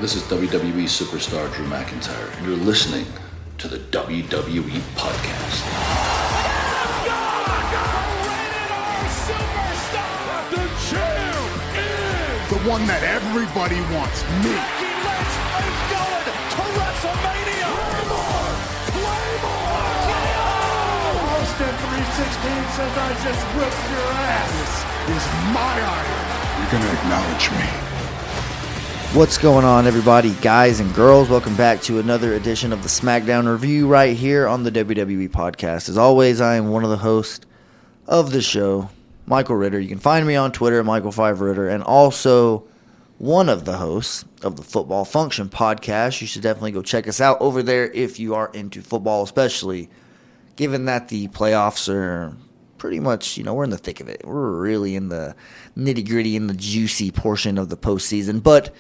This is WWE superstar Drew McIntyre, and you're listening to the WWE Podcast. The champ is the one that everybody wants, me. It's going to WrestleMania. Claymore! Austin 316 says I just whipped your ass. This is my iron. You're going to acknowledge me. What's going on, everybody, guys and girls? Welcome back to another edition of the SmackDown Review right here on the WWE Podcast. As always, I am one of the hosts of the show, Michael Ritter. You can find me on Twitter, Michael5Ritter, and also one of the hosts of the Football Function Podcast. You should definitely go check us out over there if you are into football, especially given that the playoffs are pretty much, we're in the thick of it. We're really in the nitty-gritty, in the juicy portion of the postseason, but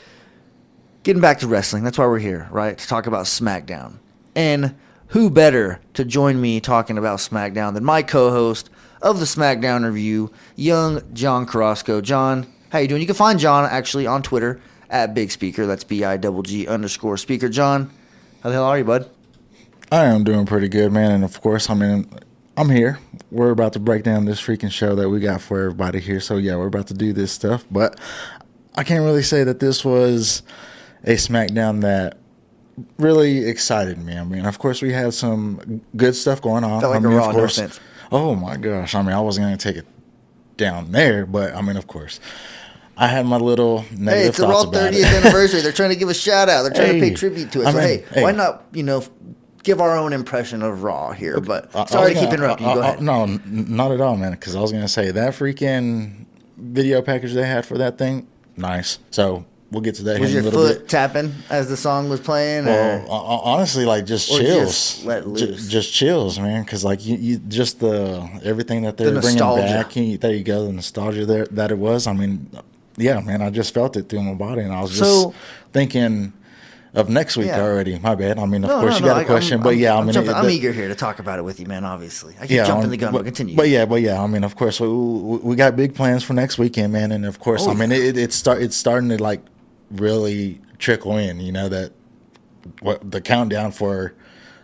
getting back to wrestling, that's why we're here, right? To talk about SmackDown. And who better to join me talking about SmackDown than my co-host of the SmackDown Review, young John Carrasco. John, how you doing? You can find John actually on Twitter at Big Speaker. That's BIGG_Speaker. John, how the hell are you, bud? I am doing pretty good, man. And of course, I'm here. We're about to break down this freaking show that we got for everybody here. So yeah, we're about to do this stuff. But I can't really say that this was a SmackDown that really excited me. Of course, we had some good stuff going on. Felt like a Raw, no offense. Oh my gosh. I wasn't going to take it down there, but of course, I had my little negative thoughts about it. Hey, it's the Raw 30th anniversry. They're trying to give a shout out. They're trying to pay tribute to it. Why not, give our own impression of Raw here? But sorry to keep interrupting you. Go ahead. No, not at all, man. Because I was going to say that freaking video package they had for that thing, nice. So we'll get to that was here in a little bit. Was your foot tapping as the song was playing? Well, honestly, just chills. Just let loose. Just chills, man. Because you just everything that they're bringing back. There you go, the nostalgia there that it was. Yeah, man. I just felt it through my body, and I was just thinking of next week already. My bad. Of course, you got a question, but yeah, I'm eager here to talk about it with you, man. Obviously, I keep jumping the gun, but continue. But yeah. Of course, we got big plans for next weekend, man. And of course, it's starting to really trickle in. That the countdown for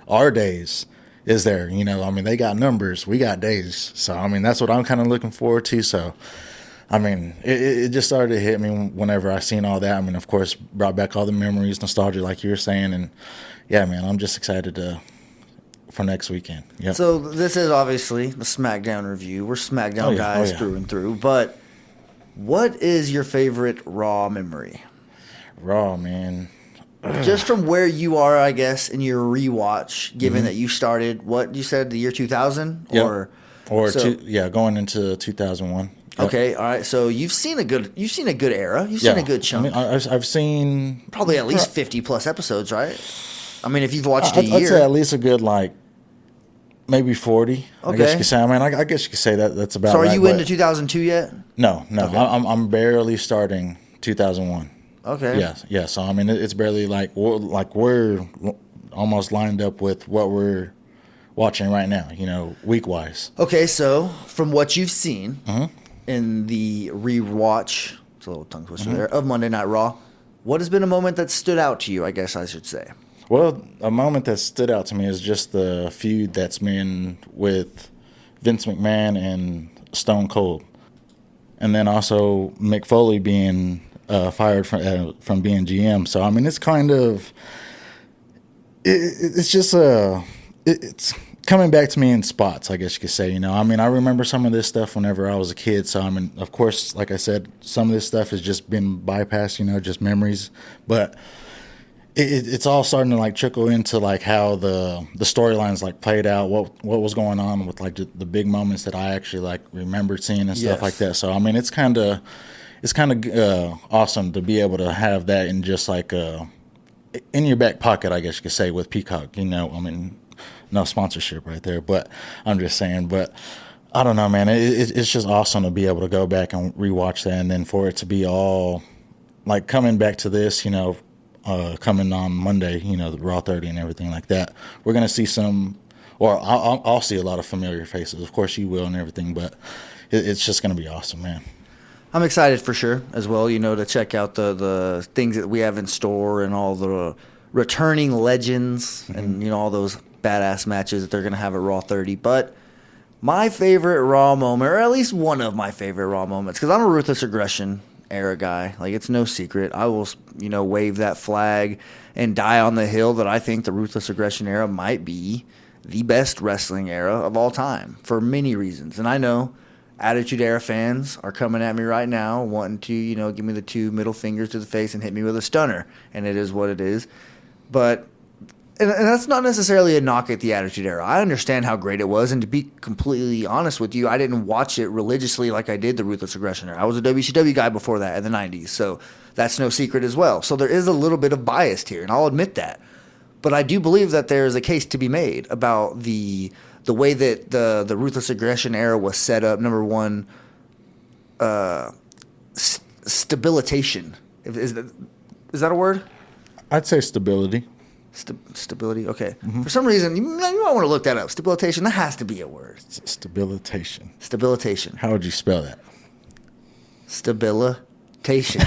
our days is there. They got numbers, we got days. So that's what I'm kind of looking forward to. So. It just started to hit me whenever I seen all that. Of course, brought back all the memories, nostalgia, like you were saying. And, yeah, man, I'm just excited for next weekend. Yep. So this is obviously the SmackDown Review. We're SmackDown guys through and through. But what is your favorite Raw memory? Raw, man. Just from where you are, I guess, in your rewatch, given that you started, what you said, the year 2000? Yep. Going into 2001. Okay, all right. So you've seen a good era. You've seen a good chunk. I've seen probably at least 50 plus episodes, right? If you've watched a year, I'd say at least a good maybe 40. Okay. I guess you could say. I guess you could say that's about. So are right, you into 2002 yet? No. Okay. I'm barely starting 2001. Okay. Yeah. So it's barely we're almost lined up with what we're watching right now. Week wise. Okay, so from what you've seen. In the rewatch, it's a little tongue twister there, of Monday Night Raw, what has been a moment that stood out to you, I guess I should say? Well, a moment that stood out to me is just the feud that's been with Vince McMahon and Stone Cold. And then also Mick Foley being fired from being GM. So, it's kind of, it's just it's coming back to me in spots, I guess you could say. I remember some of this stuff whenever I was a kid. So, of course, like I said, some of this stuff has just been bypassed, just memories. But it's all starting to trickle into how the storylines played out, what was going on with the big moments that I actually remembered seeing and stuff like that. So, it's kind of awesome to be able to have that in just in your back pocket, I guess you could say, with Peacock. No sponsorship right there, but I'm just saying. But I don't know, man. It's just awesome to be able to go back and rewatch that, and then for it to be all coming back to this, coming on Monday, the Raw 30 and everything like that. We're gonna see I'll see a lot of familiar faces. Of course, you will and everything, but it's just gonna be awesome, man. I'm excited for sure as well, to check out the things that we have in store and all the returning legends and, all those badass matches that they're going to have at Raw 30. But my favorite Raw moment, or at least one of my favorite Raw moments, because I'm a Ruthless Aggression era guy. Like, it's no secret. I will, wave that flag and die on the hill that I think the Ruthless Aggression era might be the best wrestling era of all time for many reasons. And I know Attitude Era fans are coming at me right now wanting to, give me the 2 middle fingers to the face and hit me with a stunner. And it is what it is. But, and that's not necessarily a knock at the Attitude Era. I understand how great it was. And to be completely honest with you, I didn't watch it religiously like I did the Ruthless Aggression era. I was a WCW guy before that in the 90s. So that's no secret as well. So there is a little bit of bias here, and I'll admit that. But I do believe that there's a case to be made about the way that the Ruthless Aggression era was set up. Number one, stabilitation. Is that a word? I'd say stability. Stability. Okay. Mm-hmm. For some reason, you might want to look that up. Stabilitation. That has to be a word. Stabilitation. Stabilitation. How would you spell that? Stabilitation.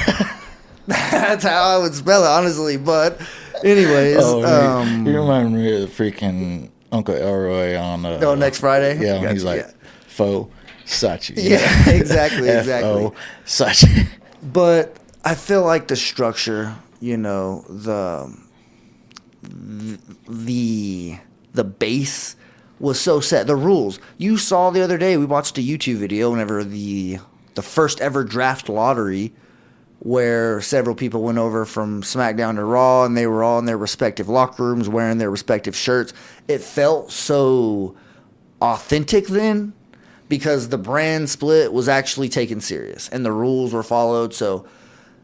That's how I would spell it, honestly. But, anyways, you remind me of the freaking Uncle Elroy on next Friday. Yeah, when he's like, Faux Sachi. Yeah, exactly. Faux Sachi. But I feel like the structure, the base was so set. The rules. You saw the other day, we watched a YouTube video whenever the first ever draft lottery, where several people went over from SmackDown to Raw, and they were all in their respective locker rooms wearing their respective shirts. It felt so authentic then because the brand split was actually taken serious and the rules were followed. So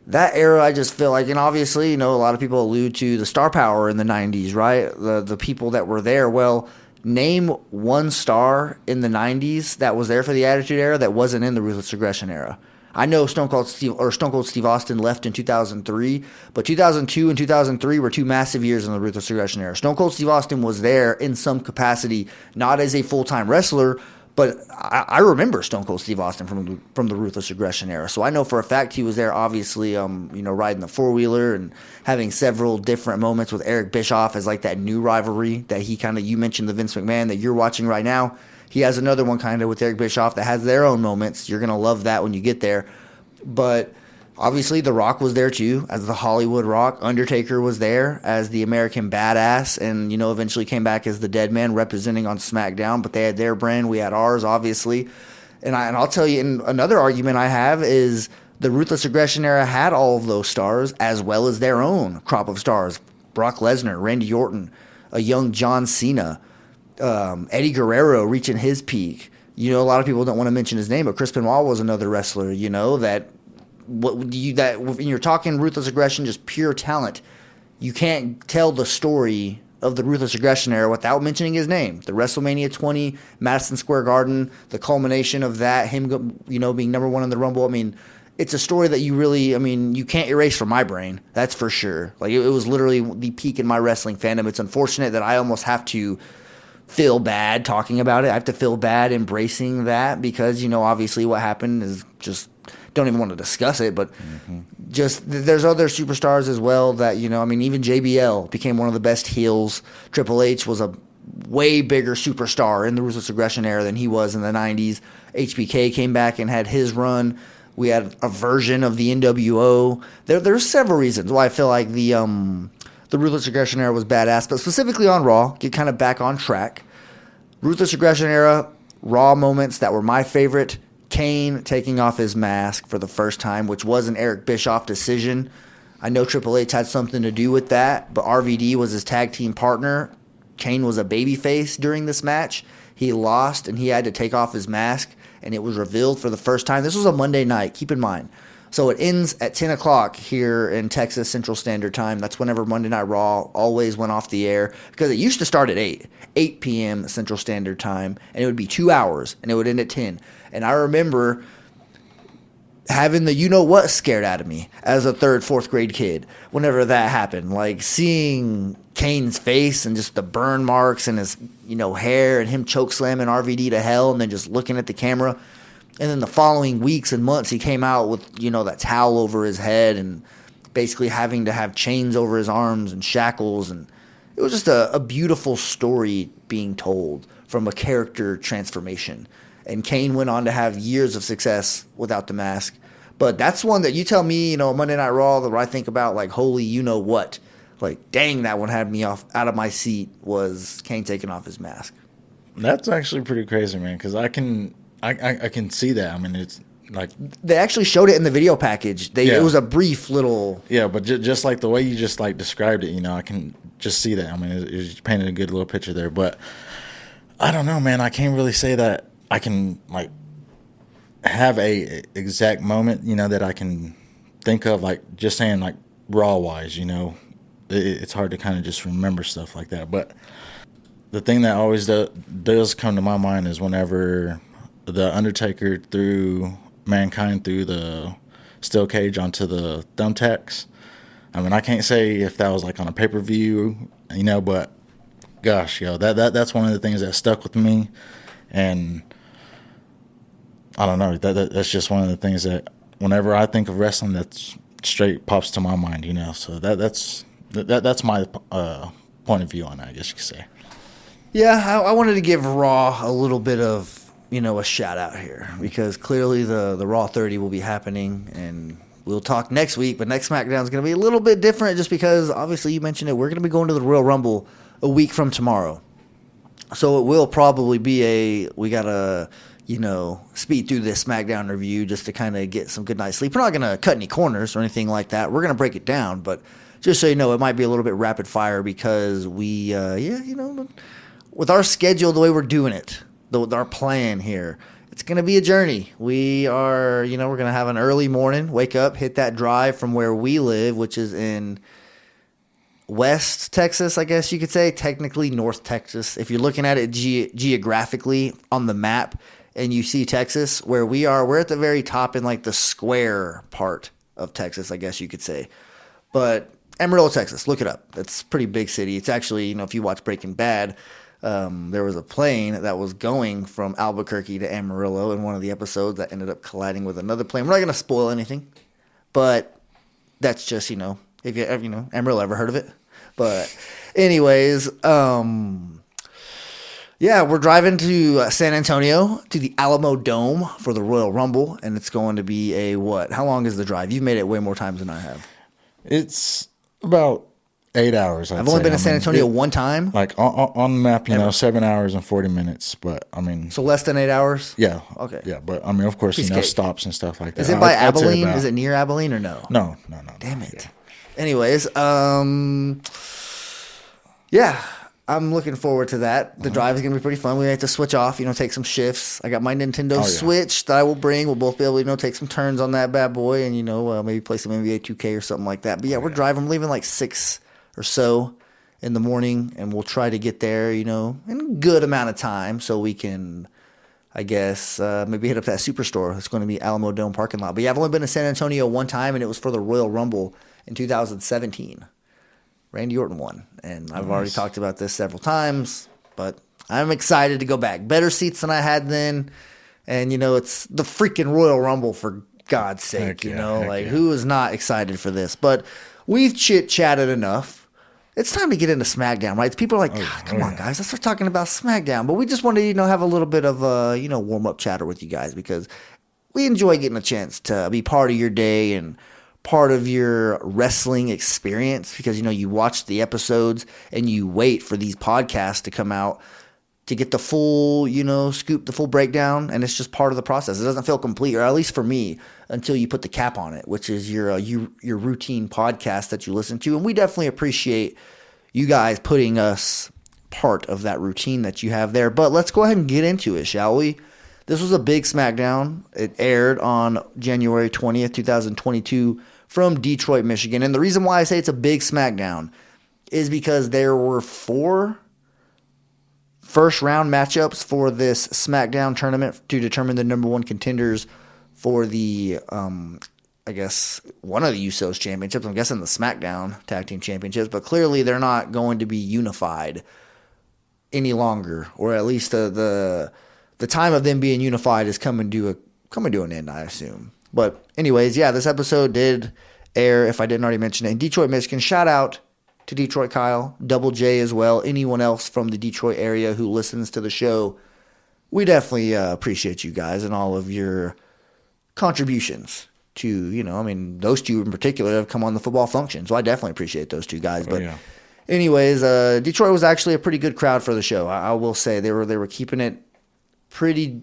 that era, I just feel like, and obviously, a lot of people allude to the star power in the 90s, right? The people that were there. Well, name one star in the 90s that was there for the Attitude Era that wasn't in the Ruthless Aggression era. I know Stone Cold Steve Austin left in 2003, but 2002 and 2003 were 2 massive years in the Ruthless Aggression era. Stone Cold Steve Austin was there in some capacity, not as a full-time wrestler, but I remember Stone Cold Steve Austin from the Ruthless Aggression era. So I know for a fact he was there, obviously, riding the four-wheeler and having several different moments with Eric Bischoff as like that new rivalry that you mentioned the Vince McMahon that you're watching right now. He has another one kind of with Eric Bischoff that has their own moments. You're going to love that when you get there. But obviously The Rock was there too as the Hollywood Rock. Undertaker was there as the American Badass and, eventually came back as the Dead Man representing on SmackDown. But they had their brand. We had ours, obviously. And I'll tell you, and another argument I have is the Ruthless Aggression era had all of those stars as well as their own crop of stars. Brock Lesnar, Randy Orton, a young John Cena, Eddie Guerrero reaching his peak. A lot of people don't want to mention his name, but Chris Benoit was another wrestler, that when you're talking Ruthless Aggression, just pure talent, you can't tell the story of the Ruthless Aggression era without mentioning his name. The WrestleMania 20, Madison Square Garden, the culmination of that, him, being number one in the Rumble. I mean, it's a story that you can't erase from my brain. That's for sure. Like, it was literally the peak in my wrestling fandom. It's unfortunate that I almost have to feel bad talking about it. I have to feel bad embracing that because, obviously what happened is just don't even want to discuss it, but just there's other superstars as well that, even JBL became one of the best heels. Triple H was a way bigger superstar in the Ruthless Aggression era than he was in the 90s. HBK came back and had his run. We had a version of the NWO. There's several reasons why I feel like the Ruthless Aggression era was badass, but specifically on Raw, get kind of back on track. Ruthless Aggression era, Raw moments that were my favorite. Kane taking off his mask for the first time, which was an Eric Bischoff decision. I know Triple H had something to do with that, but RVD was his tag team partner. Kane was a babyface during this match. He lost, and he had to take off his mask, and it was revealed for the first time. This was a Monday night, keep in mind. So it ends at 10 o'clock here in Texas Central Standard Time. That's whenever Monday Night Raw always went off the air because it used to start at 8 p.m. Central Standard Time, and it would be 2 hours, and it would end at 10. And I remember having the you-know-what scared out of me as a 3rd, 4th grade kid whenever that happened. Like seeing Kane's face and just the burn marks and his hair and him choke slamming RVD to hell and then just looking at the camera. And then the following weeks and months, he came out with, that towel over his head and basically having to have chains over his arms and shackles. And it was just a beautiful story being told from a character transformation. And Kane went on to have years of success without the mask. But that's one that you tell me, Monday Night Raw, that I think about, like, holy you-know-what. Like, dang, that one had me out of my seat, was Kane taking off his mask. That's actually pretty crazy, man, because I can see that. I mean, it's like they actually showed it in the video package. It was a brief little. Yeah, but just like the way you just like described it, I can just see that. I mean, it painted a good little picture there. But I don't know, man. I can't really say that I can like have a exact moment, that I can think of. Like just saying like Raw wise, it's hard to kind of just remember stuff like that. But the thing that always does come to my mind is whenever the Undertaker threw Mankind through the steel cage onto the thumbtacks. I mean, I can't say if that was like on a pay-per-view, but gosh, that's one of the things that stuck with me. And I don't know, that's just one of the things that whenever I think of wrestling, that's straight pops to my mind, So that's my point of view on that, I guess you could say. Yeah, I wanted to give Raw a little bit of, a shout out here because clearly the Raw 30 will be happening and we'll talk next week, but next SmackDown is going to be a little bit different just because obviously you mentioned it. We're going to be going to the Royal Rumble a week from tomorrow. So it will probably be we got to, speed through this SmackDown review just to kind of get some good night's sleep. We're not going to cut any corners or anything like that. We're going to break it down, but just so you know, it might be a little bit rapid fire because we, with our schedule, the way we're doing it, with our plan here, it's going to be a journey. We are, we're going to have an early morning, wake up, hit that drive from where we live, which is in West Texas, I guess you could say, technically North Texas. If you're looking at it geographically on the map and you see Texas, where we are, we're at the very top in like the square part of Texas, I guess you could say. But Amarillo, Texas, look it up. It's a pretty big city. It's actually, if you watch Breaking Bad, there was a plane that was going from Albuquerque to Amarillo in one of the episodes that ended up colliding with another plane. We're not going to spoil anything, but that's just, if you ever, Amarillo, ever heard of it? But anyways, we're driving to San Antonio to the Alamo Dome for the Royal Rumble, and it's going to be how long is the drive? You've made it way more times than I have. It's about 8 hours. I've only been to San Antonio one time. Like on the map, 7 hours and 40 minutes. But I mean, so less than 8 hours. Yeah. Okay. Yeah, but I mean, of course, stops and stuff like that. Is it by Abilene? Is it near Abilene or no? No. Damn it. Yeah. Anyways, I'm looking forward to that. The drive is going to be pretty fun. We have to switch off, take some shifts. I got my Nintendo Switch that I will bring. We'll both be able to, take some turns on that bad boy and, maybe play some NBA 2K or something like that. But we're driving. I'm leaving like 6 or so in the morning, and we'll try to get there, in a good amount of time so we can, I guess, maybe hit up that Superstore. It's going to be Alamo Dome parking lot. But I've only been to San Antonio one time, and it was for the Royal Rumble in 2017. Randy Orton won, and I've already talked about this several times, but I'm excited to go back. Better seats than I had then, and, it's the freaking Royal Rumble, for God's sake, who is not excited for this? But we've chit-chatted enough. It's time to get into SmackDown, right? People are like, come on, guys, let's start talking about SmackDown. But we just wanted to, have a little bit of a, warm-up chatter with you guys because we enjoy getting a chance to be part of your day and part of your wrestling experience because, you watch the episodes and you wait for these podcasts to come out to get the full, scoop, the full breakdown, and it's just part of the process. It doesn't feel complete, or at least for me, until you put the cap on it, which is your routine podcast that you listen to. And we definitely appreciate you guys putting us part of that routine that you have there. But let's go ahead and get into it, shall we? This was a big SmackDown. It aired on January 20th, 2022 from Detroit, Michigan. And the reason why I say it's a big SmackDown is because there were 4 first-round matchups for this SmackDown tournament to determine the number 1 contenders for the, I guess, one of the Usos championships. I'm guessing the SmackDown Tag Team Championships. But clearly they're not going to be unified any longer. Or at least the time of them being unified is coming coming to an end, I assume. But anyways, yeah, this episode did air, if I didn't already mention it, in Detroit, Michigan. Shout out to Detroit Kyle, Double J as well, anyone else from the Detroit area who listens to the show. We definitely appreciate you guys and all of your contributions to, those two in particular have come on the football function. So I definitely appreciate those two guys. But anyways, Detroit was actually a pretty good crowd for the show. I will say they were keeping it pretty,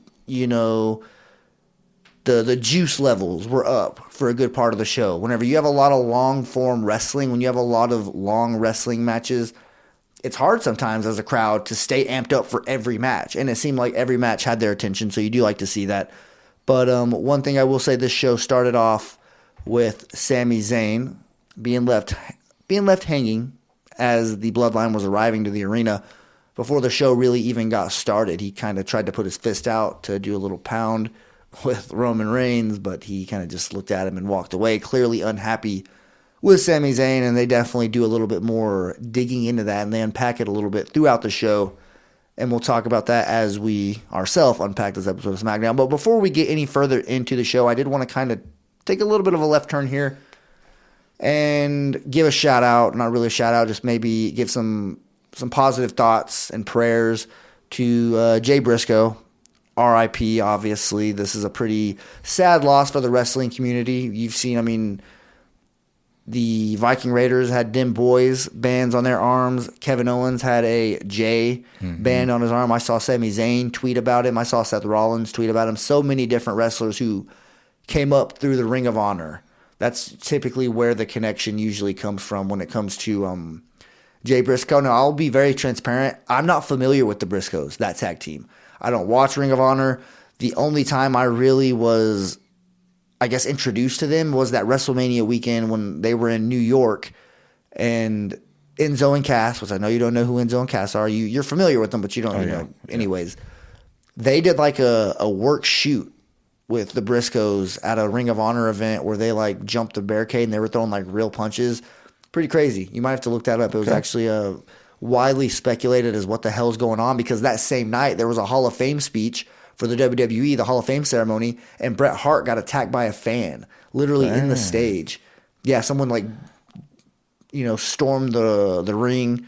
the juice levels were up for a good part of the show. Whenever you have a lot of long form wrestling, when you have a lot of long wrestling matches, it's hard sometimes as a crowd to stay amped up for every match. And it seemed like every match had their attention, so you do like to see that. But one thing I will say, this show started off with Sami Zayn being left hanging as the Bloodline was arriving to the arena. Before the show really even got started, he kind of tried to put his fist out to do a little pound with Roman Reigns, but he kind of just looked at him and walked away, clearly unhappy with Sami Zayn, and they definitely do a little bit more digging into that, and they unpack it a little bit throughout the show, and we'll talk about that as we ourselves unpack this episode of SmackDown. But before we get any further into the show, I did want to kind of take a little bit of a left turn here and give a shout out, not really a shout out, just maybe give some positive thoughts and prayers to Jay Briscoe. R.I.P. Obviously, this is a pretty sad loss for the wrestling community. You've seen, the Viking Raiders had Dim Boys bands on their arms. Kevin Owens had a J band on his arm. I saw Sami Zayn tweet about him. I saw Seth Rollins tweet about him. So many different wrestlers who came up through the Ring of Honor. That's typically where the connection usually comes from when it comes to Jay Briscoe. Now, I'll be very transparent. I'm not familiar with the Briscoes, that tag team. I don't watch Ring of Honor. The only time I really was, introduced to them was that WrestleMania weekend when they were in New York, and Enzo and Cass, which I know you don't know who Enzo and Cass are. You're familiar with them, but you don't know. Yeah. Anyways, they did like a work shoot with the Briscoes at a Ring of Honor event where they jumped the barricade and they were throwing real punches. Pretty crazy. You might have to look that up. It was actually widely speculated as what the hell's going on, because that same night there was a Hall of Fame speech for the WWE, the Hall of Fame ceremony, and Bret Hart got attacked by a fan, literally in the stage. Yeah, someone stormed the ring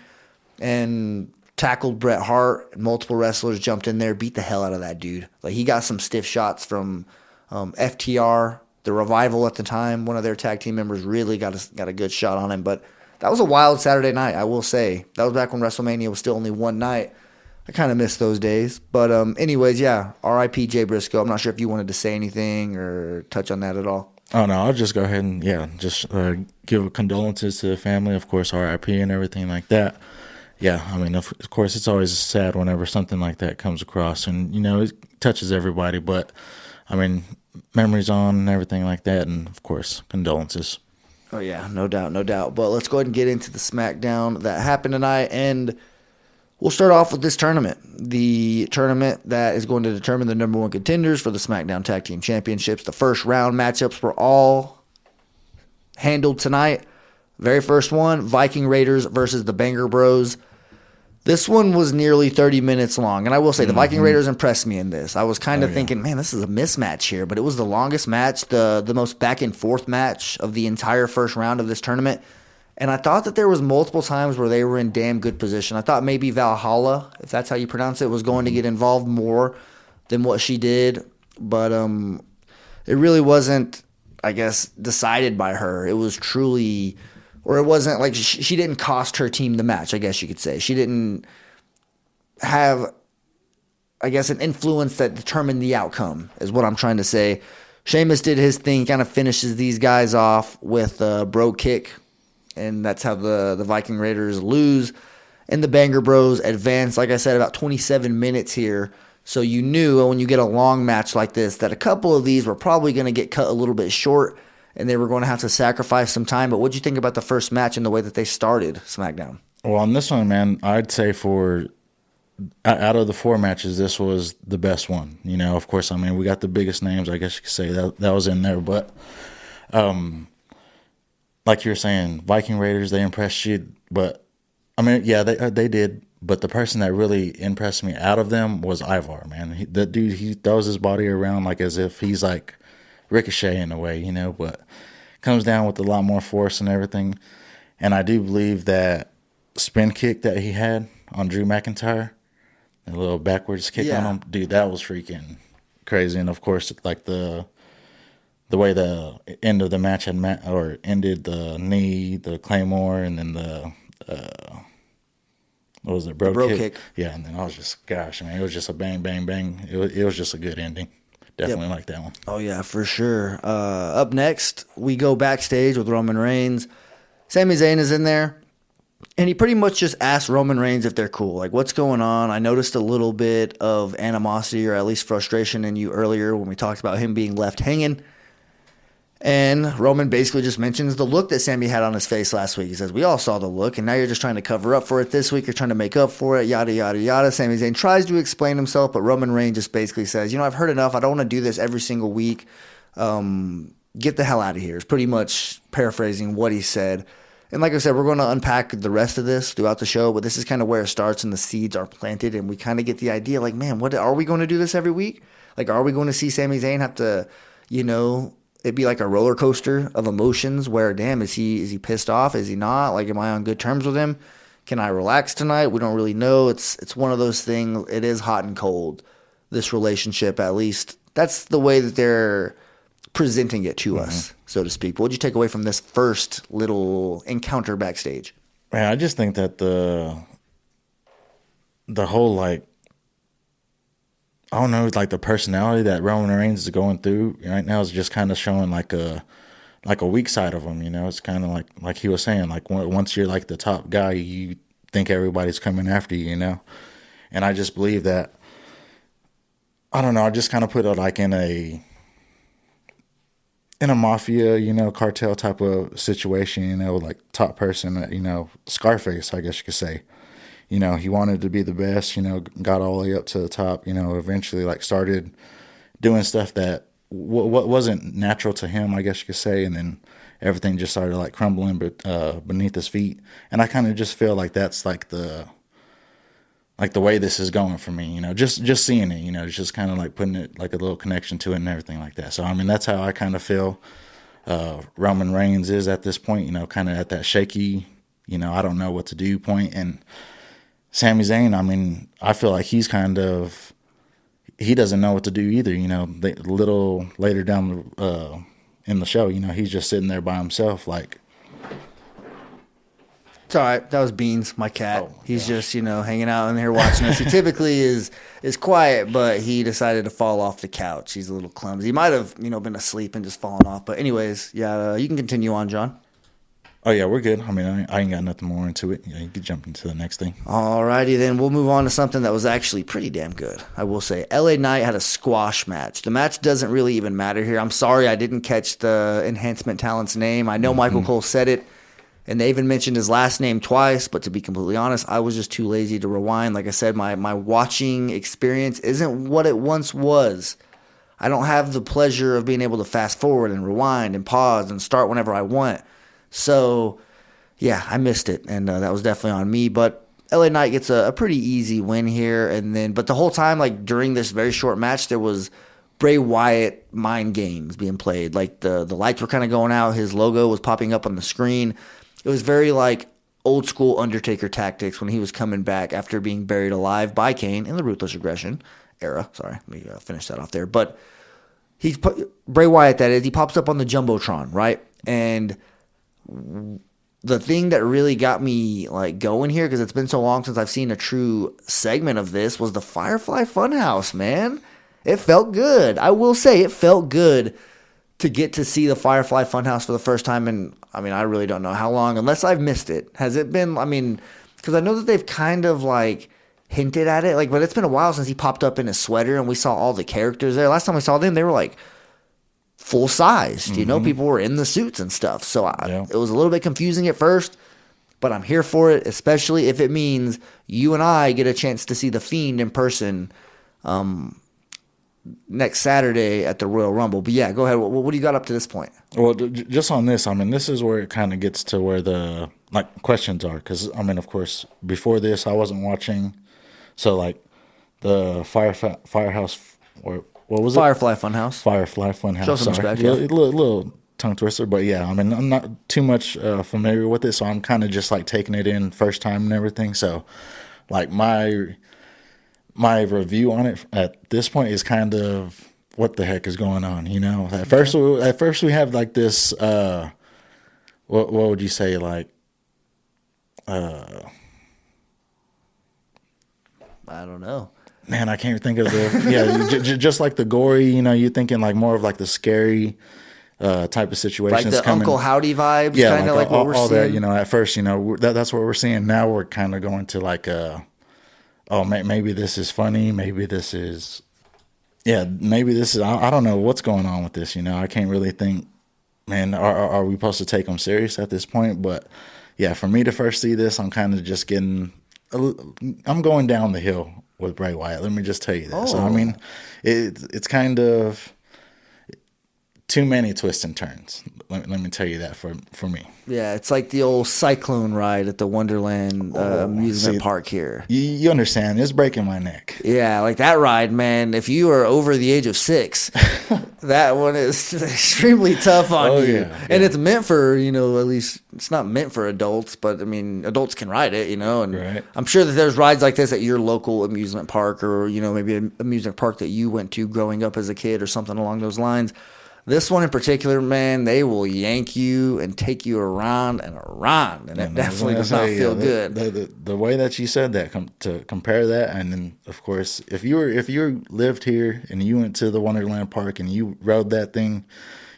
and tackled Bret Hart. Multiple wrestlers jumped in there, beat the hell out of that dude. He got some stiff shots from FTR, the Revival at the time. One of their tag team members really got a good shot on him, but that was a wild Saturday night, I will say. That was back when WrestleMania was still only one night. I kind of miss those days. But anyways, yeah, R.I.P. Jay Briscoe. I'm not sure if you wanted to say anything or touch on that at all. Oh, no, I'll just go ahead and, just give condolences to the family, of course, R.I.P. and everything like that. Yeah, of course, it's always sad whenever something like that comes across. And, it touches everybody. But, memories on and everything like that. And, of course, condolences. Oh, yeah, no doubt. But let's go ahead and get into the SmackDown that happened tonight. And we'll start off with this tournament. The tournament that is going to determine the number one contenders for the SmackDown Tag Team Championships. The first round matchups were all handled tonight. Very first one, Viking Raiders versus the Banger Bros. This one was nearly 30 minutes long. And I will say, the Viking Raiders impressed me in this. I was kind of thinking, man, this is a mismatch here. But it was the longest match, the most back and forth match of the entire first round of this tournament. And I thought that there was multiple times where they were in damn good position. I thought maybe Valhalla, if that's how you pronounce it, was going to get involved more than what she did. But it really wasn't, decided by her. It was truly... Or it wasn't she didn't cost her team the match, I guess you could say. She didn't have, an influence that determined the outcome, is what I'm trying to say. Sheamus did his thing, kind of finishes these guys off with a bro kick, and that's how the Viking Raiders lose. And the Banger Bros advance, like I said, about 27 minutes here. So you knew when you get a long match like this that a couple of these were probably going to get cut a little bit short, and they were going to have to sacrifice some time. But what did you think about the first match and the way that they started SmackDown? Well, on this one, man, I'd say out of the four matches, this was the best one. Of course, we got the biggest names, I guess you could say, that was in there. But like you were saying, Viking Raiders, they impressed you. But, they did. But the person that really impressed me out of them was Ivar, man. That dude, he throws his body around like as if he's like Ricochet in a way, you know, but comes down with a lot more force and everything. And I do believe that spin kick that he had on Drew McIntyre, a little backwards kick on him, dude, that was freaking crazy. And of course, like the way the end of the match had ended, the knee, the claymore, and then the what was it, bro kick? Yeah, and then I was just, gosh, man, it was just a bang, bang, bang. It was just a good ending. Definitely like that one. Oh yeah, for sure. Up next, we go backstage with Roman Reigns. Sami Zayn is in there. And he pretty much just asked Roman Reigns if they're cool. Like, what's going on? I noticed a little bit of animosity or at least frustration in you earlier when we talked about him being left hanging. And Roman basically just mentions the look that Sami had on his face last week. He says, we all saw the look, and now you're just trying to cover up for it this week. You're trying to make up for it, yada, yada, yada. Sami Zayn tries to explain himself, but Roman Reigns just basically says, I've heard enough. I don't want to do this every single week. Get the hell out of here. It's pretty much paraphrasing what he said. And like I said, we're going to unpack the rest of this throughout the show, but this is kind of where it starts and the seeds are planted, and we kind of get the idea, like, man, what are we going to do this every week? Like, are we going to see Sami Zayn have to, it'd be like a roller coaster of emotions where, damn, is he pissed off? Is he not? Like, am I on good terms with him? Can I relax tonight? We don't really know. It's one of those things. It is hot and cold, this relationship, at least. That's the way that they're presenting it to us, so to speak. What did you take away from this first little encounter backstage? Man, I just think that the whole, like, I don't know, like the personality that Roman Reigns is going through right now is just kind of showing like a weak side of him. It's kind of like he was saying, like once you're like the top guy, you think everybody's coming after you, And I just believe that, I don't know, I just kind of put it like in a mafia, cartel type of situation, like top person, Scarface, I guess you could say. He wanted to be the best, got all the way up to the top, eventually like started doing stuff that what wasn't natural to him, I guess you could say. And then everything just started like crumbling beneath his feet. And I kind of just feel like that's like the way this is going for me, just seeing it, it's just kind of like putting it like a little connection to it and everything like that. So, I mean, that's how I kind of feel Roman Reigns is at this point, kind of at that shaky, I don't know what to do point. And Sami Zayn, I mean, I feel like he's he doesn't know what to do either, a little later down in the show, he's just sitting there by himself like, it's all right. That was Beans, my cat. He's just, hanging out in here watching us. He typically is quiet, but he decided to fall off the couch. He's a little clumsy. He might have, been asleep and just fallen off. But anyways, yeah, you can continue on, John. Oh, yeah, we're good. I mean, I ain't got nothing more into it. You can jump into the next thing. All righty, then. We'll move on to something that was actually pretty damn good, I will say. LA Knight had a squash match. The match doesn't really even matter here. I'm sorry I didn't catch the enhancement talent's name. I know Michael Cole said it. And they even mentioned his last name twice, but to be completely honest, I was just too lazy to rewind. Like I said, my watching experience isn't what it once was. I don't have the pleasure of being able to fast forward and rewind and pause and start whenever I want. So, yeah, I missed it, and that was definitely on me. But LA Knight gets a pretty easy win here. But the whole time, like during this very short match, there was Bray Wyatt mind games being played. Like the lights were kind of going out. His logo was popping up on the screen. It was very like old school Undertaker tactics when he was coming back after being buried alive by Kane in the Ruthless Aggression era. Sorry, let me finish that off there. But Bray Wyatt, that is, he pops up on the Jumbotron, right? And the thing that really got me like going here, because it's been so long since I've seen a true segment of this, was the Firefly Funhouse, man. It felt good. I will say it felt good to get to see the Firefly Funhouse for the first time in, I mean, I really don't know how long, unless I've missed it. Has it been, I mean, because I know that they've kind of like hinted at it, like, but it's been a while since he popped up in his sweater and we saw all the characters there. Last time we saw them, they were like full-sized, people were in the suits and stuff. So it was a little bit confusing at first, but I'm here for it, especially if it means you and I get a chance to see The Fiend in person next Saturday at the Royal Rumble. But yeah, go ahead. What do you got up to this point? Well, just on this, I mean, this is where it kind of gets to where the like questions are, because I mean, of course, before this I wasn't watching, so like the Firehouse, or what was Firefly Funhouse. Firefly Funhouse. Show some Sorry, respect, yeah. little tongue twister, but yeah, I mean, I'm not too much familiar with it, so I'm kind of just like taking it in first time and everything. So, like my review on it at this point is kind of what the heck is going on, you know? At first we have like this. What would you say, like? I don't know. Man, I can't think of the just like the gory, you know, you're thinking like more of like the scary type of situations, Like the Uncle Howdy vibes, yeah, kind of like what we're all seeing. that, you know. At first, you know, that's what we're seeing. Now we're kind of going to like maybe this is funny, maybe this is I don't know what's going on with this, you know. I can't really think, man, are we supposed to take them serious at this point? But yeah, for me to first see this, I'm kind of just I'm going down the hill with Bray Wyatt. Let me just tell you that. So I mean, it's kind of too many twists and turns. Let me tell you that for me. Yeah, it's like the old cyclone ride at the Wonderland amusement park here. You understand? It's breaking my neck. Yeah, like that ride, man. If you are over the age of 6, that one is extremely tough on you. Yeah. And it's meant for, you know, at least it's not meant for adults, but I mean, adults can ride it, you know. And right. I'm sure that there's rides like this at your local amusement park, or, you know, maybe an amusement park that you went to growing up as a kid or something along those lines. This one in particular, man, they will yank you and take you around and around, and it definitely does not feel good. The way that you said that, to compare that, and then of course, if you lived here and you went to the Wonderland Park and you rode that thing,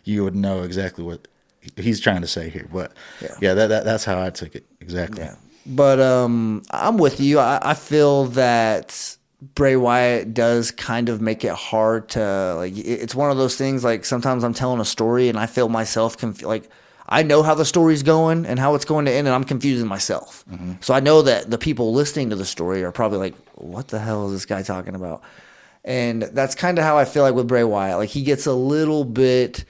you would know exactly what he's trying to say here. But yeah, that's how I took it exactly. Yeah, but I'm with you. I feel that Bray Wyatt does kind of make it hard to, like, it's one of those things, like, sometimes I'm telling a story and I feel myself like, I know how the story's going and how it's going to end, and I'm confusing myself. Mm-hmm. So I know that the people listening to the story are probably like, what the hell is this guy talking about? And that's kind of how I feel like with Bray Wyatt. Like, he gets a little bit,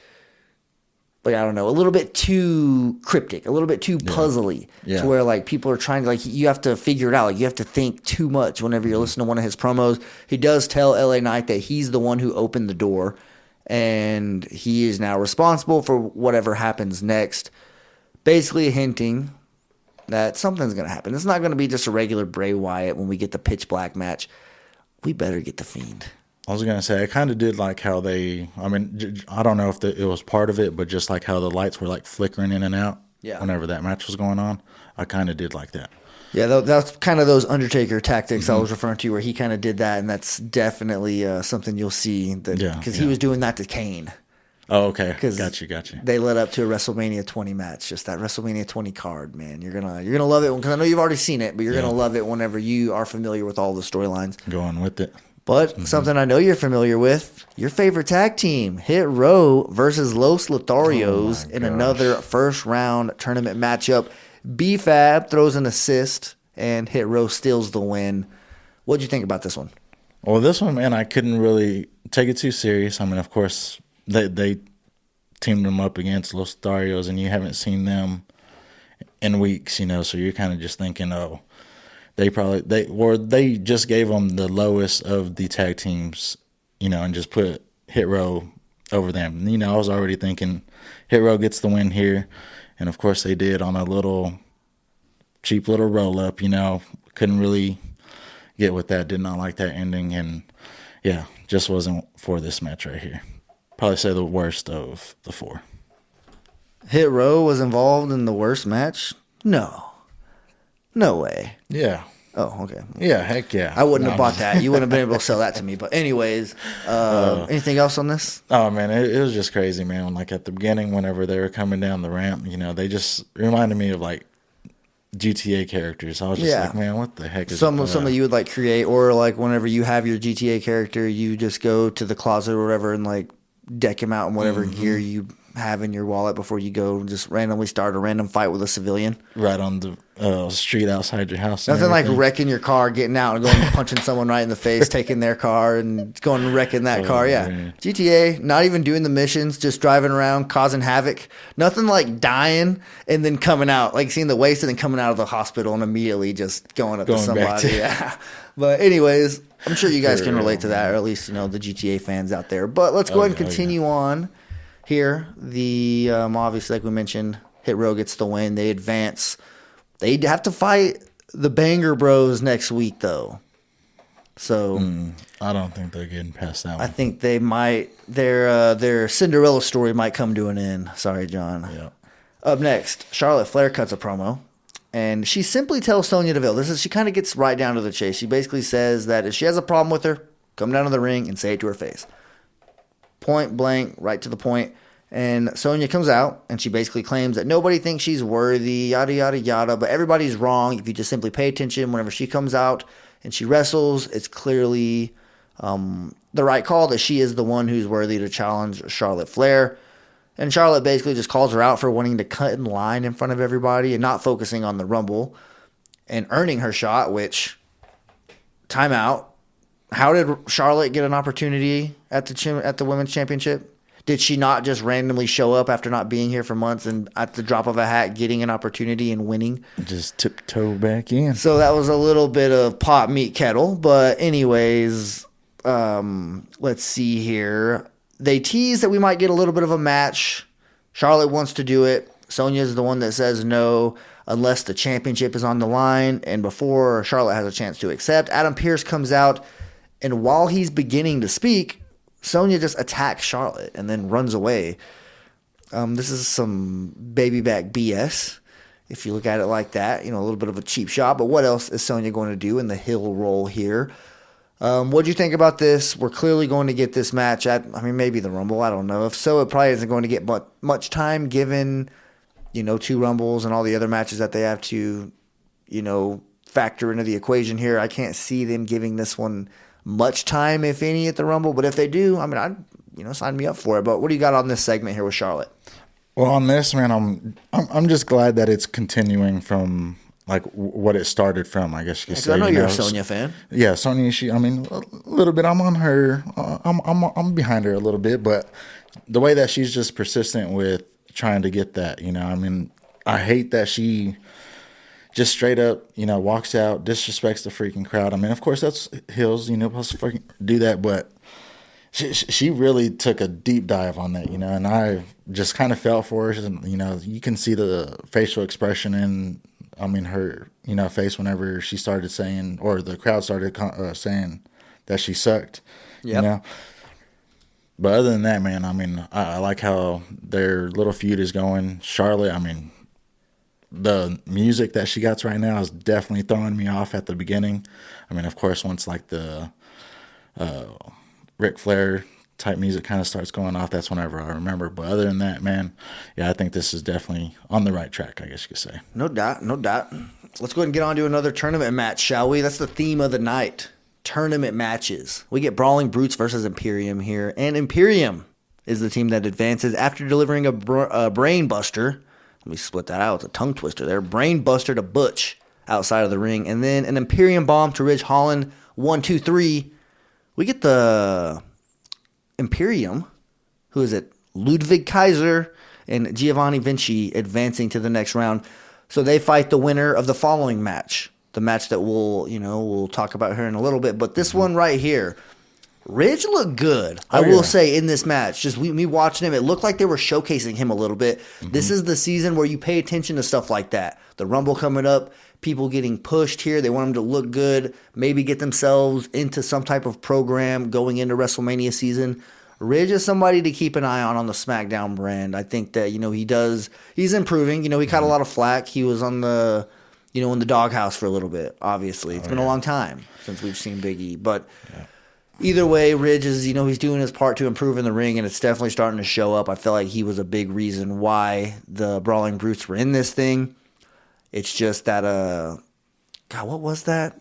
like, I don't know, a little bit too cryptic, a little bit too puzzly, to where, like, people are trying to, like, you have to figure it out. Like, you have to think too much whenever you're listening to one of his promos. He does tell LA Knight that he's the one who opened the door, and he is now responsible for whatever happens next, basically hinting that something's going to happen. It's not going to be just a regular Bray Wyatt when we get the pitch black match. We better get the Fiend. I was going to say, I kind of did like how I don't know if it was part of it, but just like how the lights were like flickering in and out whenever that match was going on. I kind of did like that. Yeah, that's kind of those Undertaker tactics I was referring to, where he kind of did that, and that's definitely something you'll see. Because he was doing that to Kane. Oh, okay. Got you. They led up to a WrestleMania 20 match, just that WrestleMania 20 card, man. You're gonna love it, because I know you've already seen it, but you're gonna love it whenever you are familiar with all the storylines. Going with it. But something I know you're familiar with, your favorite tag team, Hit Row versus Los Lotharios in another first-round tournament matchup. B-Fab throws an assist, and Hit Row steals the win. What'd you think about this one? Well, this one, man, I couldn't really take it too serious. I mean, of course, they teamed them up against Los Lotharios, and you haven't seen them in weeks, you know, so you're kind of just thinking, oh, they just gave them the lowest of the tag teams, you know, and just put Hit Row over them. And, you know, I was already thinking Hit Row gets the win here, and of course they did on a cheap little roll up. You know, couldn't really get with that. Did not like that ending, and yeah, just wasn't for this match right here. Probably say the worst of the 4. Hit Row was involved in the worst match? No way. Yeah. Oh, okay. Yeah, heck yeah. I wouldn't have bought that. You wouldn't have been able to sell that to me. But anyways, anything else on this? Oh, man, it was just crazy, man. Like at the beginning, whenever they were coming down the ramp, you know, they just reminded me of like GTA characters. I was just like, man, what the heck is some that you would like create, or like whenever you have your GTA character, you just go to the closet or whatever and like deck him out in whatever gear you have in your wallet before you go just randomly start a random fight with a civilian? Right on the street outside your house. Nothing like wrecking your car, getting out and going and punching someone right in the face, taking their car and going and wrecking that car. Yeah. Man. GTA, not even doing the missions, just driving around, causing havoc. Nothing like dying and then coming out, like seeing the waste and then coming out of the hospital and immediately just going up to somebody. Yeah. But anyways, I'm sure you guys can relate to that, or at least, the GTA fans out there. But let's go ahead and continue on here. The obviously, like we mentioned, Hit Row gets the win. They advance. They have to fight the Banger Bros next week, though. So I don't think they're getting past that one. I think they might. Their Cinderella story might come to an end. Sorry, John. Yeah. Up next, Charlotte Flair cuts a promo, and she simply tells Sonya Deville. She kind of gets right down to the chase. She basically says that if she has a problem with her, come down to the ring and say it to her face. Point blank, right to the point. And Sonya comes out, and she basically claims that nobody thinks she's worthy, yada, yada, yada. But everybody's wrong. If you just simply pay attention, whenever she comes out and she wrestles, it's clearly the right call that she is the one who's worthy to challenge Charlotte Flair. And Charlotte basically just calls her out for wanting to cut in line in front of everybody and not focusing on the Rumble and earning her shot, which, timeout. How did Charlotte get an opportunity at the Women's Championship? Did she not just randomly show up after not being here for months and at the drop of a hat getting an opportunity and winning? Just tiptoe back in. So that was a little bit of pot, meat, kettle. But anyways, let's see here. They tease that we might get a little bit of a match. Charlotte wants to do it. Sonya's the one that says no unless the championship is on the line. And before Charlotte has a chance to accept, Adam Pearce comes out. And while he's beginning to speak, Sonya just attacks Charlotte and then runs away. This is some baby back BS, if you look at it like that. A little bit of a cheap shot. But what else is Sonya going to do in the heel roll here? What do you think about this? We're clearly going to get this match at, maybe the Rumble. I don't know. If so, it probably isn't going to get much time given, 2 Rumbles and all the other matches that they have to, factor into the equation here. I can't see them giving this one much time, if any, at the Rumble. But if they do, I'd sign me up for it. But what do you got on this segment here with Charlotte? Well, on this, man, I'm just glad that it's continuing from like what it started from. I guess you could say. I know you're a Sonya fan. Yeah, Sonya. A little bit. I'm on her. I'm behind her a little bit, but the way that she's just persistent with trying to get that, I hate that she just straight up, walks out, disrespects the freaking crowd. Of course, that's heels, supposed to freaking do that, but she really took a deep dive on that, and I just kind of felt for her. And, you can see the facial expression in, her, face whenever she started saying, or the crowd started saying that she sucked, But other than that, man, I like how their little feud is going. Charlotte, the music that she got right now is definitely throwing me off at the beginning. Of course, once like the Ric Flair type music kind of starts going off, that's whenever I remember. But other than that, man, I think this is definitely on the right track, I guess you could say. No doubt. Let's go ahead and get on to another tournament match, shall we? That's the theme of the night. Tournament matches. We get Brawling Brutes versus Imperium here. And Imperium is the team that advances after delivering a brain buster. Let me split that out. It's a tongue twister there. Brain buster to Butch outside of the ring. And then an Imperium bomb to Ridge Holland. 1, 2, 3. We get the Imperium. Who is it? Ludwig Kaiser and Giovanni Vinci advancing to the next round. So they fight the winner of the following match. The match that we'll talk about here in a little bit. But this one right here. Ridge looked good, I will say, in this match. Just me watching him, it looked like they were showcasing him a little bit. Mm-hmm. This is the season where you pay attention to stuff like that. The Rumble coming up, people getting pushed here. They want them to look good, maybe get themselves into some type of program going into WrestleMania season. Ridge is somebody to keep an eye on the SmackDown brand. I think that, he's improving. He caught a lot of flack. He was on the, in the doghouse for a little bit, obviously. It's been a long time since we've seen Big E. But either way, Ridge is, he's doing his part to improve in the ring, and it's definitely starting to show up. I feel like he was a big reason why the Brawling Brutes were in this thing. It's just that, God, what was that?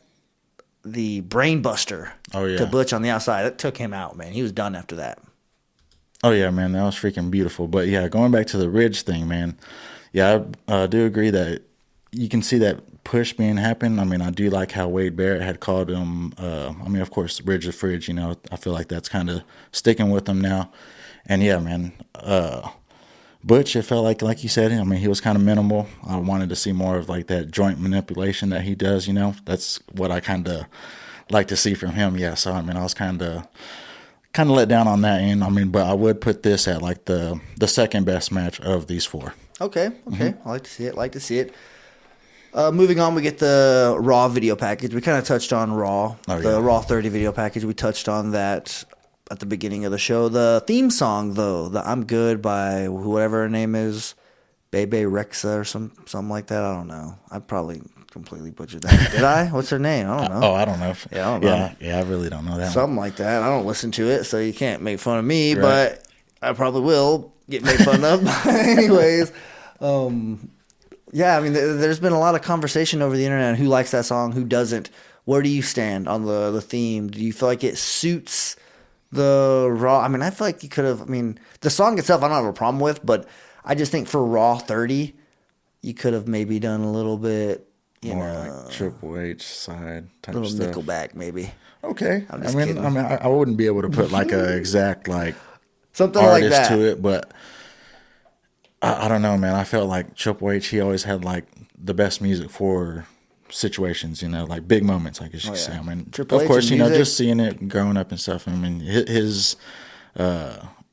The brain buster to Butch on the outside. It took him out, man. He was done after that. Oh yeah, man, that was freaking beautiful. But yeah, going back to the Ridge thing, man. Yeah, I do agree that you can see that push being happen. I mean, I do like how Wade Barrett had called him. I mean, of course, Ridge the Fridge. You know, I feel like that's kind of sticking with him now. And yeah, man, Butch, it felt like you said. I mean, he was kind of minimal. I wanted to see more of like that joint manipulation that he does. You know, that's what I kind of like to see from him. Yeah, so I mean, I was kind of let down on that end. I mean, but I would put this at like the second best match of these four. Okay. I like to see it. Moving on, we get the Raw video package. We kind of touched on Raw, the Raw 30 video package. We touched on that at the beginning of the show. The theme song, though, the I'm Good by whatever her name is, Bebe Rexha or something like that. I don't know. I probably completely butchered that. Did I? What's her name? I don't know. I don't know. I don't know. Yeah, I really don't know that Something like that. I don't listen to it, so you can't make fun of me, but I probably will get made fun of. Anyways, yeah, I mean, there's been a lot of conversation over the internet on who likes that song, who doesn't. Where do you stand on the theme? Do you feel like it suits the Raw? I mean, I feel like you could have, I mean, the song itself I don't have a problem with, but I just think for Raw 30, you could have maybe done a little bit, more like Triple H side type little stuff. Nickelback maybe. Okay. I'm just kidding. I wouldn't be able to put like a exact like something artist like that to it, but I don't know, man. I felt like Triple H, he always had like the best music for situations, you know, like big moments, I guess you could say. I mean, Triple of H course, and you know, music. just seeing it growing up and stuff. I mean, his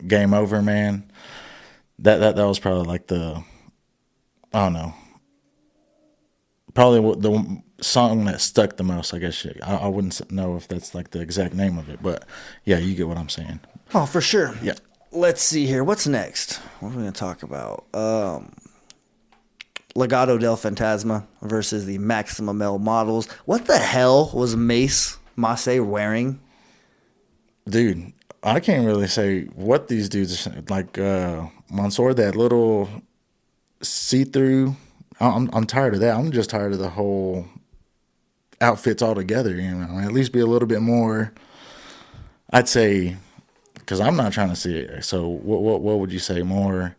Game Over, man. That was probably like the, I don't know, probably the song that stuck the most, I guess. I wouldn't know if that's like the exact name of it, but yeah, you get what I'm saying. Oh, for sure. Yeah. Let's see here. What's next? What are we going to talk about? Legado del Fantasma versus the Maximum L models. What the hell was Mace wearing? Dude, I can't really say what these dudes are like. Mansoor, that little see-through. I'm tired of that. I'm just tired of the whole outfits altogether. You know, at least be a little bit more. I'd say, because I'm not trying to see it. So what would you say? More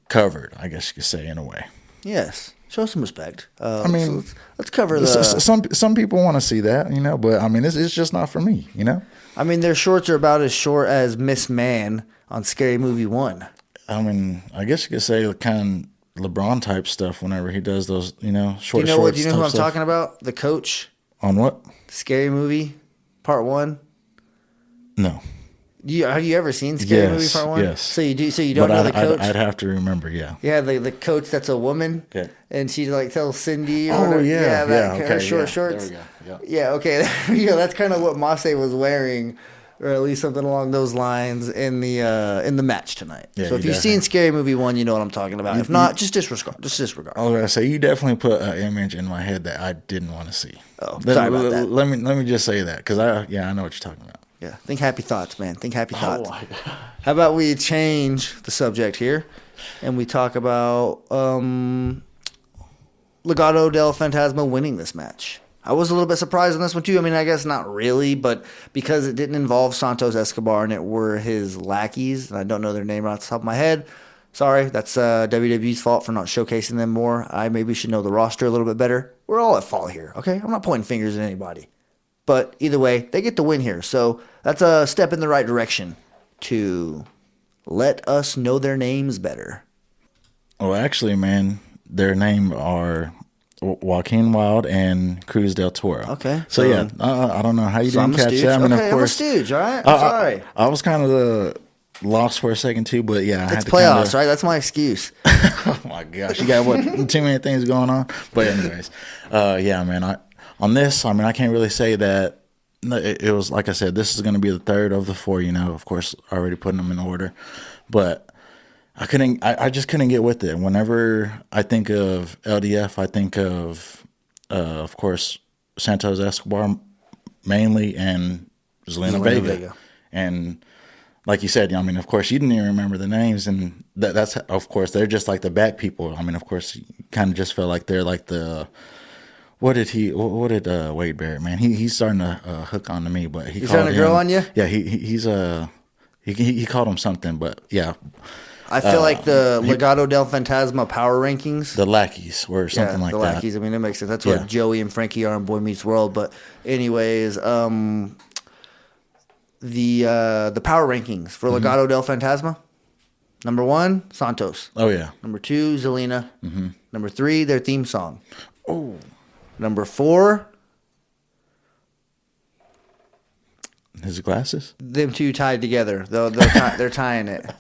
covered, I guess you could say, in a way. Yes. Show some respect. I mean, so let's cover the. Some people want to see that, you know, but I mean, it's just not for me, you know. I mean, their shorts are about as short as Miss Man on Scary Movie 1. I mean, I guess you could say kind of LeBron type stuff whenever he does those, you know, short. Do you know shorts. Do you know who I'm stuff. talking about? The coach. On what? Scary Movie Part 1. No. Have you ever seen Scary Movie Yes, Part 1? yes. So you don't know the coach? I'd have to remember, yeah. Yeah, the coach that's a woman. Yeah. And she like tells Cindy or Oh, whatever. yeah, her okay, short yeah. shorts. There we go, Yeah, okay. There you go. That's kind of what Mase was wearing, or at least something along those lines in the match tonight. Yeah, so if you you've seen definitely- Scary Movie 1, you know what I'm talking about. If not, just disregard. I was gonna say you definitely put an image in my head that I didn't want to see. Oh, sorry about that. Let me just say that because I know what you're talking about. Yeah, think happy thoughts, man. Think happy thoughts. my God. How about we change the subject here, and we talk about Legado del Fantasma winning this match. I was a little bit surprised on this one too. I mean, I guess not really, but because it didn't involve Santos Escobar and it were his lackeys, and I don't know their name right off the top of my head. Sorry, that's WWE's fault for not showcasing them more. I maybe should know the roster a little bit better. We're all at fault here, okay? I'm not pointing fingers at anybody. But either way, they get the win here. So that's a step in the right direction to let us know their names better. Well, actually, man, their name are Joaquin Wilde and Cruz del Toro. Okay. So yeah, I don't know how you So I'm didn't a catch stooge. that. I mean, Okay, of course, I'm a stooge, all right? I'm sorry. I was kind of lost for a second too, but yeah, I It's had to playoffs, right? That's my excuse. Oh my gosh, you got what? Too many things going on. But anyways, yeah, man. On this, I mean, I can't really say that. It was like I said. This is going to be the third of the four. You know, of course, already putting them in order, but I just couldn't get with it. Whenever I think of LDF, I think of course, Santos Escobar mainly and Zelina Vega. And like you said, I mean, of course, you didn't even remember the names, and that's of course they're just like the back people. I mean, of course, you kind of just felt like they're like the. What did Wade Barrett, man? He's starting to hook on to me, but he's starting to grow on you? Yeah, he's He called him something, but yeah. I feel like the Legado del Fantasma power rankings. The lackeys or something like the that. lackeys. I mean, that makes sense. That's what Joey and Frankie are in Boy Meets World. But anyways, the power rankings for Legado del Fantasma. Number 1, Santos. Oh, yeah. Number 2, Zelina. Number 3, their theme song. Oh. Number 4, his glasses. them two tied together. They're tying it.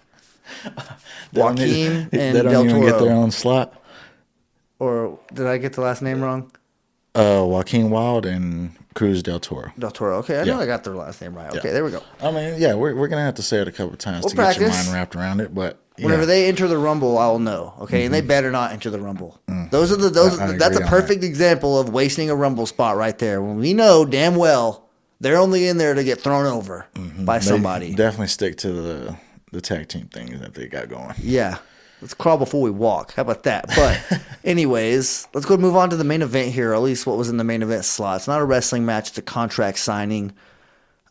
Joaquin and they don't Del even Toro. get their own slot. Or did I get the last name wrong? Joaquin Wild and Cruz Del Toro. Del Toro. Okay, I know I got their last name right. Okay, there we go. I mean, yeah, we're gonna have to say it a couple of times to practice. get your mind wrapped around it. But Whenever they enter the Rumble, I'll know. Okay, and they better not enter the Rumble. That's a perfect example of wasting a Rumble spot right there. When we know damn well they're only in there to get thrown over by somebody. They definitely stick to the tag team thing that they got going. Yeah. Let's crawl before we walk. How about that? But anyways, let's go move on to the main event here, or at least what was in the main event slot. It's not a wrestling match. It's a contract signing.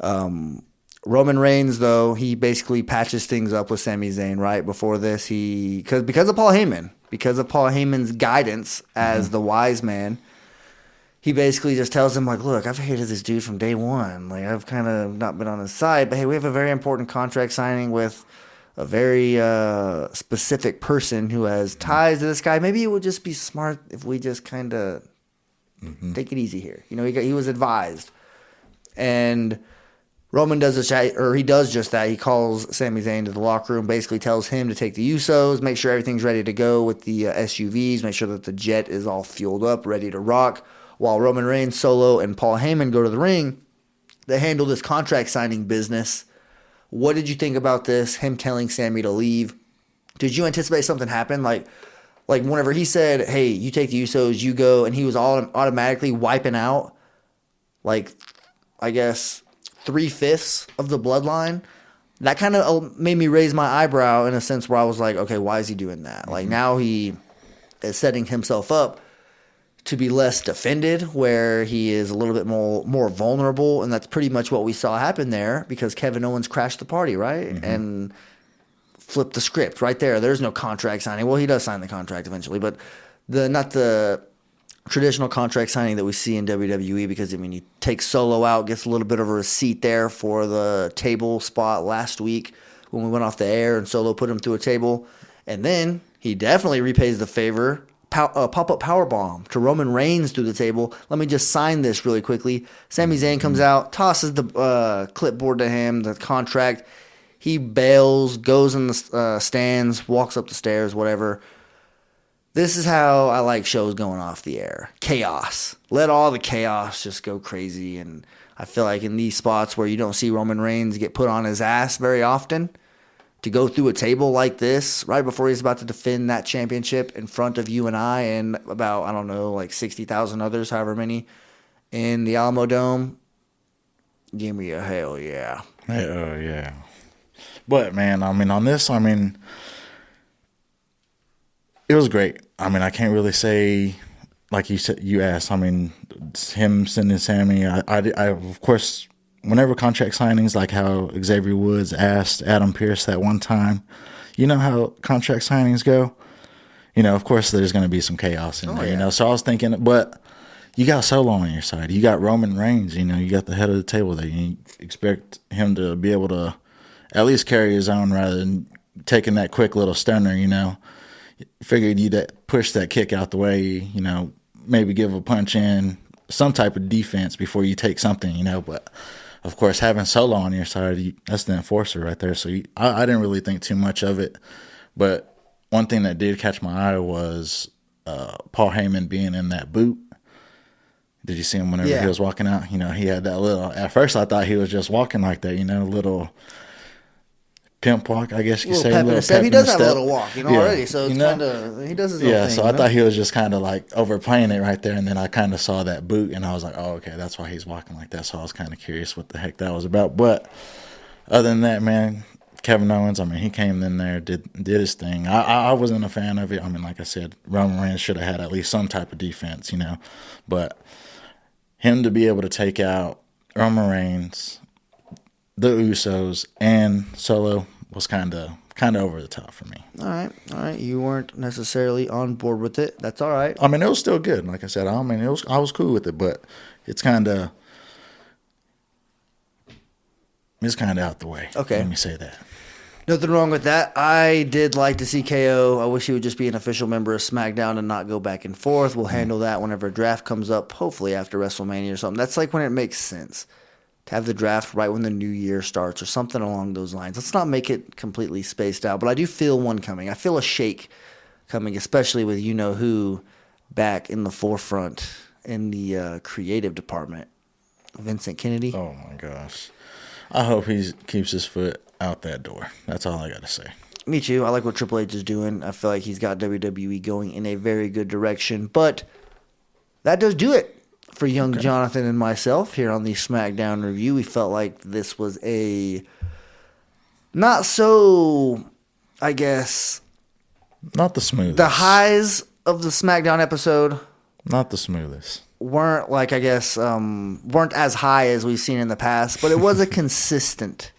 Roman Reigns, though, he basically patches things up with Sami Zayn right before this. Because of Paul Heyman's guidance as the wise man, he basically just tells him, like, look, I've hated this dude from day one. Like, I've kind of not been on his side. But, hey, we have a very important contract signing with a very specific person who has ties to this guy. Maybe it would just be smart if we just kind of take it easy here. You know, he was advised. And Roman does just that. He calls Sami Zayn to the locker room, basically tells him to take the Usos, make sure everything's ready to go with the SUVs, make sure that the jet is all fueled up, ready to rock. While Roman Reigns, Solo, and Paul Heyman go to the ring, they handle this contract signing business. What did you think about this? Him telling Sami to leave. Did you anticipate something happen? Like whenever he said, hey, you take the Usos, you go, and he was automatically wiping out, like, I guess, 3/5 of the bloodline. That kind of made me raise my eyebrow in a sense where I was like, okay, why is he doing that? Like, now he is setting himself up to be less defended, where he is a little bit more vulnerable, and that's pretty much what we saw happen there because Kevin Owens crashed the party, right? And flipped the script right there. There's no contract signing. Well, he does sign the contract eventually, but not the traditional contract signing that we see in WWE, because, I mean, he takes Solo out, gets a little bit of a receipt there for the table spot last week when we went off the air and Solo put him through a table, and then he definitely repays the favor. Pop-up powerbomb to Roman Reigns through the table. Let me just sign this really quickly. Sami Zayn comes out, tosses the clipboard to him, the contract. He bails, goes in the stands, walks up the stairs, whatever. This is how I like shows going off the air. Chaos. Let all the chaos just go crazy. And I feel like in these spots where you don't see Roman Reigns get put on his ass very often, to go through a table like this right before he's about to defend that championship in front of you and I and about, I don't know, like 60,000 others, however many, in the Alamo Dome, give me a hell yeah. Hell yeah. But, man, I mean, on this, I mean, it was great. I mean, I can't really say, like you asked, I mean, him sending Sami, I of course, whenever contract signings, like how Xavier Woods asked Adam Pearce that one time, you know how contract signings go? You know, of course, there's going to be some chaos in there, you know? So I was thinking, but you got Solo on your side. You got Roman Reigns, you know, you got the head of the table there. You expect him to be able to at least carry his own rather than taking that quick little stunner, you know? Figured you'd push that kick out the way, you know, maybe give a punch in, some type of defense before you take something, you know, but of course, having Solo on your side, that's the enforcer right there. So I didn't really think too much of it. But one thing that did catch my eye was Paul Heyman being in that boot. Did you see him whenever he was walking out? You know, he had that little – at first I thought he was just walking like that, you know, little pimp walk, I guess you could say. Pep in a step. He does have a little walk, you know, already. So it's kind of – he does his little thing. So I thought he was just kind of like overplaying it right there. And then I kind of saw that boot and I was like, oh, okay, that's why he's walking like that. So I was kind of curious what the heck that was about. But other than that, man, Kevin Owens, I mean, he came in there, did his thing. I wasn't a fan of it. I mean, like I said, Roman Reigns should have had at least some type of defense, you know. But him to be able to take out Roman Reigns, the Usos and Solo was kind of over the top for me. All right. You weren't necessarily on board with it. That's all right. I mean, it was still good. Like I said, I was cool with it, but it's kind of out the way. Okay. Let me say that. Nothing wrong with that. I did like to see KO. I wish he would just be an official member of SmackDown and not go back and forth. We'll handle that whenever a draft comes up, hopefully after WrestleMania or something. That's like when it makes sense to have the draft right when the new year starts or something along those lines. Let's not make it completely spaced out, but I do feel one coming. I feel a shake coming, especially with you-know-who back in the forefront in the creative department. Vincent Kennedy. Oh, my gosh. I hope he keeps his foot out that door. That's all I got to say. Me too. I like what Triple H is doing. I feel like he's got WWE going in a very good direction. But that does do it for young Jonathan and myself here on the SmackDown review. We felt like this was a not so, I guess, not the smoothest. The highs of the SmackDown episode not the smoothest. Weren't like, I guess, weren't as high as we've seen in the past, but it was a consistent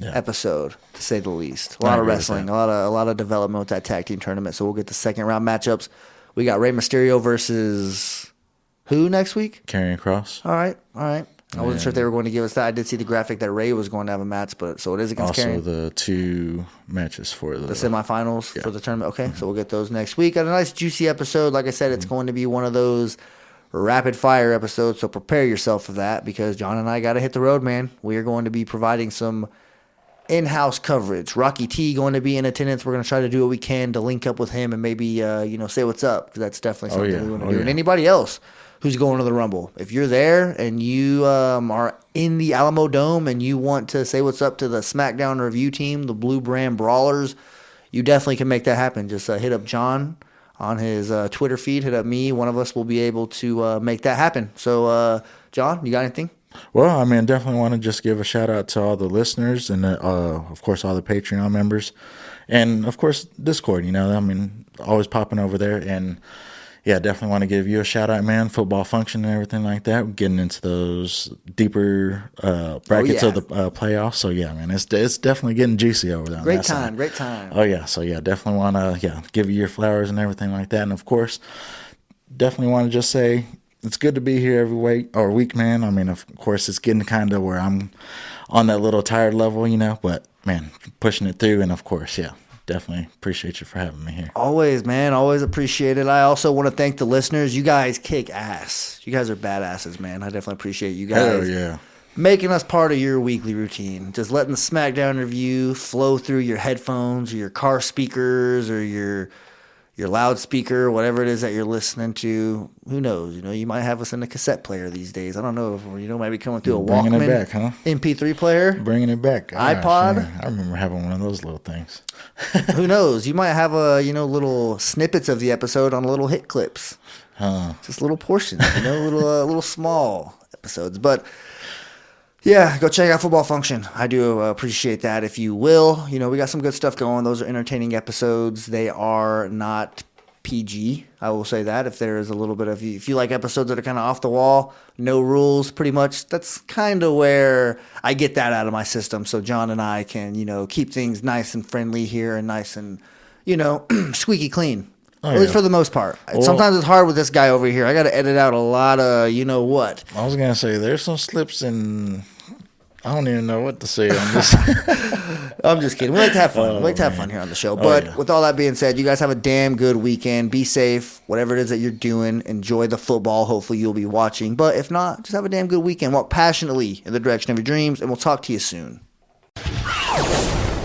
episode, to say the least. A lot of wrestling, a lot of development with that tag team tournament. So we'll get the second round matchups. We got Rey Mysterio versus who next week? Karrion Kross. All right. I wasn't sure if they were going to give us that. I did see the graphic that Rey was going to have a match, but so it is against Karrion. Also, the 2 matches for the semifinals for the tournament. Okay, so we'll get those next week. Got a nice juicy episode. Like I said, it's going to be one of those rapid fire episodes, so prepare yourself for that because John and I got to hit the road, man. We are going to be providing some in-house coverage. Rocky T going to be in attendance. We're going to try to do what we can to link up with him and maybe say what's up because that's definitely something we want to do. And anybody else who's going to the Rumble, if you're there and you are in the Alamo Dome and you want to say what's up to the SmackDown review team, the Blue Brand Brawlers, you definitely can make that happen. Just hit up John on his Twitter feed. Hit up me. One of us will be able to make that happen. So, John, you got anything? Well, I mean, definitely want to just give a shout out to all the listeners and, of course, all the Patreon members. And, of course, Discord, always popping over there. And, yeah, definitely want to give you a shout out, man. Football function and everything like that. We're getting into those deeper brackets of the playoffs. So, yeah, man, it's definitely getting juicy over there. Great time. Oh, yeah. So, yeah, definitely want to give you your flowers and everything like that. And, of course, definitely want to just say it's good to be here every week, man. I mean, of course, it's getting kind of where I'm on that little tired level, but, man, pushing it through. And, of course, yeah. Definitely appreciate you for having me here. Always, man. Always appreciate it. I also want to thank the listeners. You guys kick ass. You guys are badasses, man. I definitely appreciate you guys making us part of your weekly routine. Just letting the SmackDown review flow through your headphones or your car speakers or your loudspeaker, whatever it is that you're listening to. Who knows? You might have us in a cassette player these days. I don't know. Maybe coming through a Walkman, bringing it back, huh? MP3 player, bringing it back. iPod. Gosh, I remember having one of those little things. Who knows? You might have little snippets of the episode on little hit clips, just little portions. Little small episodes, but. Yeah, go check out Football Function. I do appreciate that if you will. We got some good stuff going. Those are entertaining episodes. They are not PG. I will say that. If there is a little bit of, if you like episodes that are kind of off the wall, no rules, pretty much, that's kind of where I get that out of my system. So John and I can, keep things nice and friendly here and nice and, squeaky clean. At least for the most part. Well, sometimes it's hard with this guy over here. I got to edit out a lot of what. I was going to say, there's some slips and I don't even know what to say on this. I'm just kidding. We like to have fun. We like to have fun here on the show. But with all that being said, you guys have a damn good weekend. Be safe. Whatever it is that you're doing, enjoy the football. Hopefully you'll be watching. But if not, just have a damn good weekend. Walk passionately in the direction of your dreams, and we'll talk to you soon.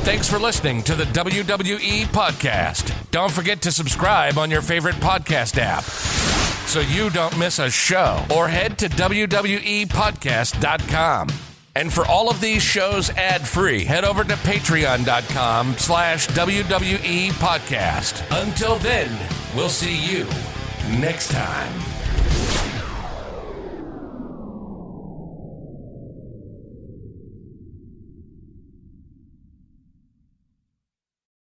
Thanks for listening to the WWE Podcast. Don't forget to subscribe on your favorite podcast app so you don't miss a show, or head to WWEpodcast.com. And for all of these shows ad-free, head over to patreon.com/WWE Podcast. Until then, we'll see you next time.